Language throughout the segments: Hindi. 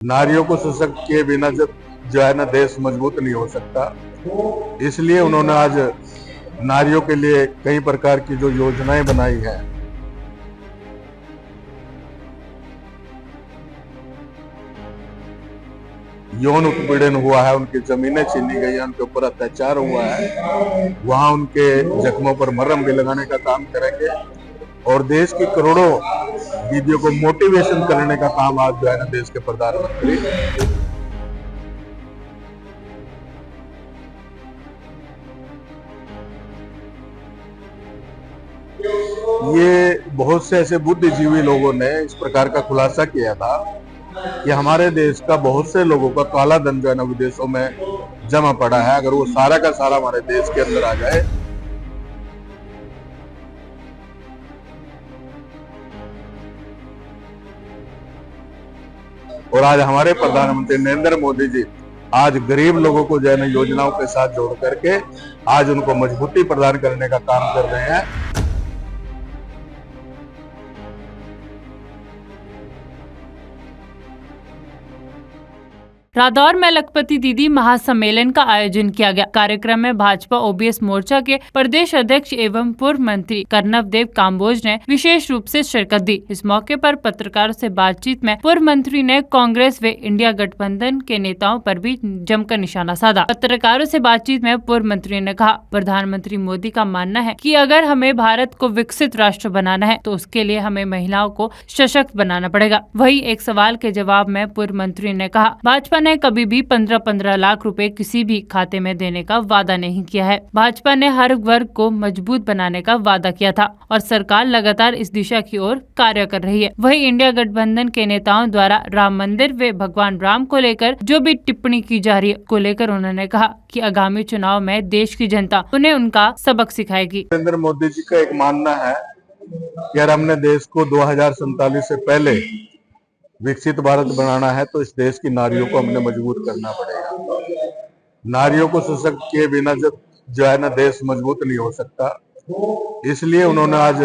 नारियों को सशक्त किए बिना जो है ना देश मजबूत नहीं हो सकता। इसलिए उन्होंने आज नारियों के लिए कई प्रकार की जो योजनाएं बनाई है, यौन उत्पीड़न हुआ है, उनकी जमीनें छीनी गई है, उनके ऊपर अत्याचार हुआ है, वहां उनके जख्मों पर मरहम भी लगाने का काम करेंगे और देश की करोड़ों दीदियों को मोटिवेशन करने का काम आज जो है ना देश के प्रधानमंत्री ये बहुत से ऐसे बुद्धिजीवी लोगों ने इस प्रकार का खुलासा किया था कि हमारे देश का बहुत से लोगों का काला धन जो है ना विदेशों में जमा पड़ा है, अगर वो सारा का सारा हमारे देश के अंदर आ जाए और आज हमारे प्रधानमंत्री नरेंद्र मोदी जी आज गरीब लोगों को जो है ना योजनाओं के साथ जोड़ करके आज उनको मजबूती प्रदान करने का काम कर रहे हैं। रादौर में लखपति दीदी महासम्मेलन का आयोजन किया गया। कार्यक्रम में भाजपा ओबीएस मोर्चा के प्रदेश अध्यक्ष एवं पूर्व मंत्री कर्णवदेव काम्बोज ने विशेष रूप से शिरकत दी। इस मौके पर पत्रकारों से बातचीत में पूर्व मंत्री ने कांग्रेस व इंडिया गठबंधन के नेताओं पर भी जमकर निशाना साधा। पत्रकारों से बातचीत में पूर्व मंत्री ने कहा, प्रधानमंत्री मोदी का मानना है कि अगर हमें भारत को विकसित राष्ट्र बनाना है तो उसके लिए हमें महिलाओं को सशक्त बनाना पड़ेगा। वहीं एक सवाल के जवाब में पूर्व मंत्री ने कहा, भाजपा ने कभी भी 15-15 लाख रुपए किसी भी खाते में देने का वादा नहीं किया है। भाजपा ने हर वर्ग को मजबूत बनाने का वादा किया था और सरकार लगातार इस दिशा की ओर कार्य कर रही है। वहीं इंडिया गठबंधन के नेताओं द्वारा राम मंदिर व भगवान राम को लेकर जो भी टिप्पणी की जा रही है को लेकर उन्होंने कहा कि आगामी चुनाव में देश की जनता उन्हें उनका सबक सिखाएगी। नरेंद्र मोदी जी का एक मानना है कि अगर हमने देश को 2047 से पहले विकसित भारत बनाना है तो इस देश की नारियों को हमने मजबूत करना पड़ेगा। नारियों को सशक्त किए बिना जो है ना देश मजबूत नहीं हो सकता। इसलिए उन्होंने आज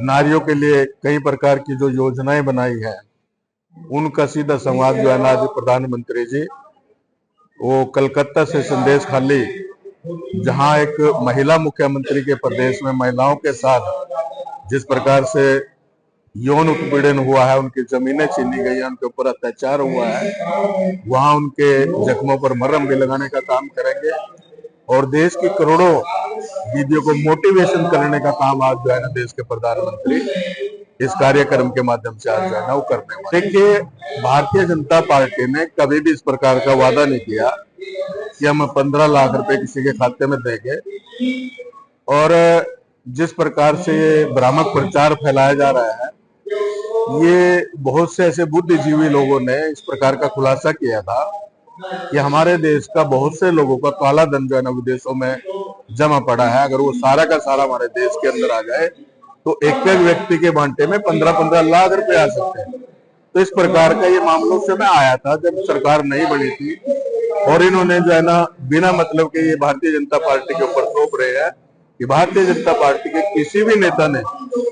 नारियों के लिए कई प्रकार की जो योजनाएं बनाई है उनका सीधा संवाद जो है ना आज प्रधानमंत्री जी वो कलकत्ता से संदेश खाली, जहां एक महिला मुख्यमंत्री के प्रदेश में महिलाओं के साथ जिस प्रकार से यौन उत्पीड़न हुआ है, उनकी जमीनें छीनी गई है, उनके ऊपर अत्याचार हुआ है, वहां उनके जख्मों पर मरहम भी लगाने का काम करेंगे और देश की करोड़ों दीदियों को मोटिवेशन करने का काम आज जो है ना देश के प्रधानमंत्री इस कार्यक्रम के माध्यम से आज जो है ना वो करने वाले। देखिए, भारतीय जनता पार्टी ने कभी भी इस प्रकार का वादा नहीं किया कि हम 15 लाख रुपए किसी के खाते में देंगे और जिस प्रकार से ये भ्रामक प्रचार फैलाया जा रहा है, ये बहुत से ऐसे बुद्धिजीवी लोगों ने इस प्रकार का खुलासा किया था कि हमारे देश का बहुत से लोगों का काला धन जो है ना विदेशों में जमा पड़ा है, अगर वो सारा का सारा हमारे देश के अंदर आ जाए तो एक एक व्यक्ति के बांटे में 15-15 लाख रुपए आ सकते हैं। तो इस प्रकार का ये मामलों से मैं आया था जब सरकार नहीं बनी थी और इन्होंने जो है ना बिना मतलब के ये भारतीय जनता पार्टी के ऊपर थोप रहे हैं कि भारतीय जनता पार्टी के किसी भी नेता ने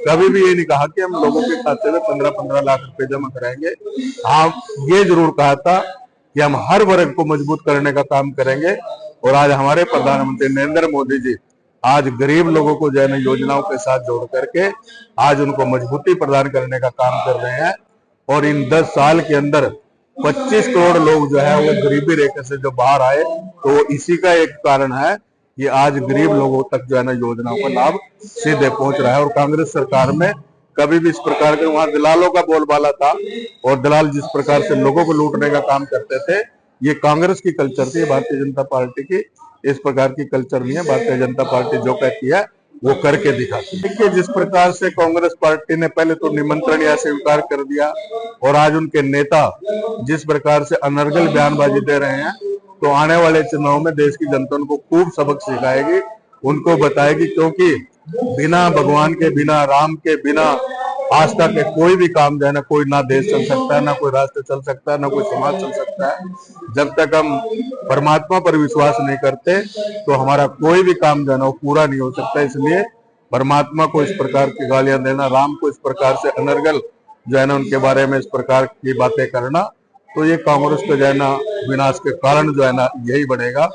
कभी भी ये नहीं कहा कि हम लोगों के खाते में 15-15 लाख रुपए जमा कराएंगे। हाँ, ये जरूर कहा था कि हम हर वर्ग को मजबूत करने का काम करेंगे और आज हमारे प्रधानमंत्री नरेंद्र मोदी जी आज गरीब लोगों को जो है ना योजनाओं के साथ जोड़ करके आज उनको मजबूती प्रदान करने का काम कर रहे हैं और इन 10 साल के अंदर 25 करोड़ लोग जो है वो गरीबी रेखा से जो बाहर आए, तो इसी का एक कारण है कि आज गरीब लोगों तक जो है ना योजनाओं का लाभ सीधे पहुंच रहा है। और कांग्रेस सरकार में कभी भी इस प्रकार के वहां दलालों का बोलबाला था और दलाल जिस प्रकार से लोगों को लूटने का काम करते थे, ये कांग्रेस की कल्चर थी, भारतीय जनता पार्टी की इस प्रकार की कल्चर नहीं है। भारतीय जनता पार्टी जो कहती है वो करके दिखाती है। देखिए, जिस प्रकार से कांग्रेस पार्टी ने पहले तो निमंत्रण या स्वीकार कर दिया और आज उनके नेता जिस प्रकार से अनर्गल बयानबाजी दे रहे हैं, तो आने वाले चुनाव में देश की जनता उनको खूब सबक सिखाएगी, उनको बताएगी, क्योंकि बिना भगवान के, बिना राम के, बिना आस्था के कोई भी काम जो है ना, कोई ना देश चल सकता है, ना कोई राष्ट्र चल सकता है, ना कोई समाज चल सकता है। जब तक हम परमात्मा पर विश्वास नहीं करते तो हमारा कोई भी काम जो है ना वो पूरा नहीं हो सकता। इसलिए परमात्मा को इस प्रकार की गालियां देना, राम को इस प्रकार से अनर्गल जो है ना उनके बारे में इस प्रकार की बातें करना, तो ये कांग्रेस का जो है ना विनाश के कारण जो है ना यही बनेगा।